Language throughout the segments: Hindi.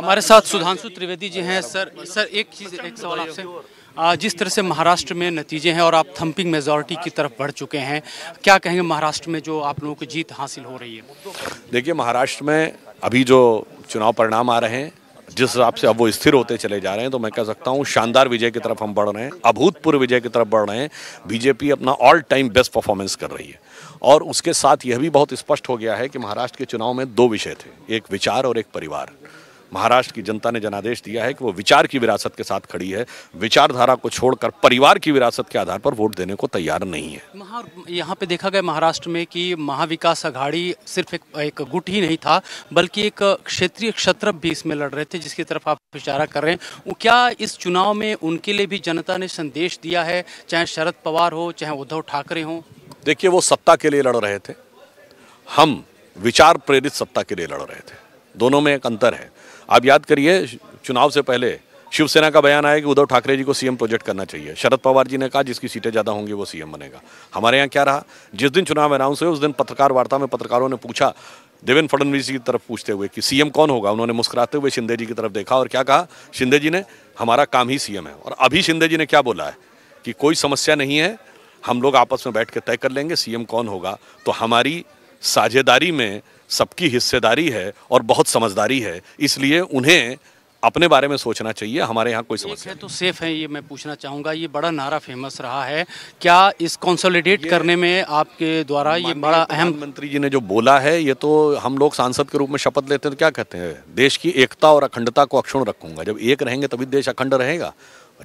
हमारे साथ सुधांशु त्रिवेदी जी हैं। सर एक सवाल आपसे। जिस तरह से महाराष्ट्र में नतीजे हैं और आप थंपिंग मेजॉरिटी की तरफ बढ़ चुके हैं, क्या कहेंगे महाराष्ट्र में जो आप लोगों को जीत हासिल हो रही है? देखिए, महाराष्ट्र में अभी जो चुनाव परिणाम आ रहे हैं, जिस हिसाब से अब वो स्थिर होते चले जा रहे हैं, तो मैं कह सकता हूं शानदार विजय की तरफ हम बढ़ रहे हैं, अभूतपूर्व विजय की तरफ बढ़ रहे हैं। बीजेपी अपना ऑल टाइम बेस्ट परफॉर्मेंस कर रही है और उसके साथ यह भी बहुत स्पष्ट हो गया है कि महाराष्ट्र के चुनाव में दो विषय थे, एक विचार और एक परिवार। महाराष्ट्र की जनता ने जनादेश दिया है कि वो विचार की विरासत के साथ खड़ी है, विचारधारा को छोड़कर परिवार की विरासत के आधार पर वोट देने को तैयार नहीं है। यहाँ पे देखा गया महाराष्ट्र में कि महाविकास आघाड़ी सिर्फ एक गुट ही नहीं था, बल्कि एक क्षेत्रीय क्षत्रप भी इसमें लड़ रहे थे, जिसकी तरफ आप इशारा कर रहे हैं। क्या इस चुनाव में उनके लिए भी जनता ने संदेश दिया है, चाहे शरद पवार हो चाहे उद्धव ठाकरे हो? देखिए, वो सत्ता के लिए लड़ रहे थे, हम विचार प्रेरित सत्ता के लिए लड़ रहे थे। दोनों में एक अंतर है। आप याद करिए, चुनाव से पहले शिवसेना का बयान आया कि उद्धव ठाकरे जी को सीएम प्रोजेक्ट करना चाहिए। शरद पवार जी ने कहा जिसकी सीटें ज़्यादा होंगी वो सीएम बनेगा। हमारे यहाँ क्या रहा, जिस दिन चुनाव अनाउंस हुए उस दिन पत्रकार वार्ता में पत्रकारों ने पूछा, देवेंद्र फडणवीस जी की तरफ पूछते हुए कि सीएम कौन होगा, उन्होंने मुस्कुराते हुए शिंदे जी की तरफ देखा और क्या कहा, शिंदे जी ने हमारा काम ही सीएम है। और अभी शिंदे जी ने क्या बोला है कि कोई समस्या नहीं है, हम लोग आपस में बैठ के तय कर लेंगे सीएम कौन होगा। तो हमारी साझेदारी में सबकी हिस्सेदारी है और बहुत समझदारी है, इसलिए उन्हें अपने बारे में सोचना चाहिए। हमारे यहाँ कोई समस्या है तो सेफ है, ये मैं पूछना चाहूँगा। ये बड़ा नारा फेमस रहा है, क्या इस कंसोलिडेट करने में आपके द्वारा ये बड़ा अहम? प्रधानमंत्री जी ने जो बोला है, ये तो हम लोग सांसद के रूप में शपथ लेते हैं तो क्या कहते हैं, देश की एकता और अखंडता को अक्षुण्ण रखूंगा। जब एक रहेंगे तभी देश अखंड रहेगा,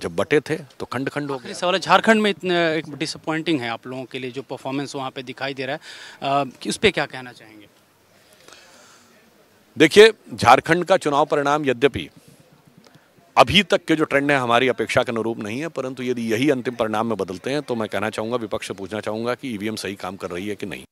जब बटे थे तो खंड खंड हो गया। सवाल है, झारखंड में इतने एक डिसअपॉइंटिंग है आप लोगों के लिए जो परफॉर्मेंस वहाँ पे दिखाई दे रहा है, उस पर क्या कहना चाहेंगे? देखिए, झारखंड का चुनाव परिणाम यद्यपि अभी तक के जो ट्रेंड है हमारी अपेक्षा के अनुरूप नहीं है, परंतु यदि यही अंतिम परिणाम में बदलते हैं तो मैं कहना चाहूँगा, विपक्ष से पूछना चाहूँगा कि ईवीएम सही काम कर रही है कि नहीं।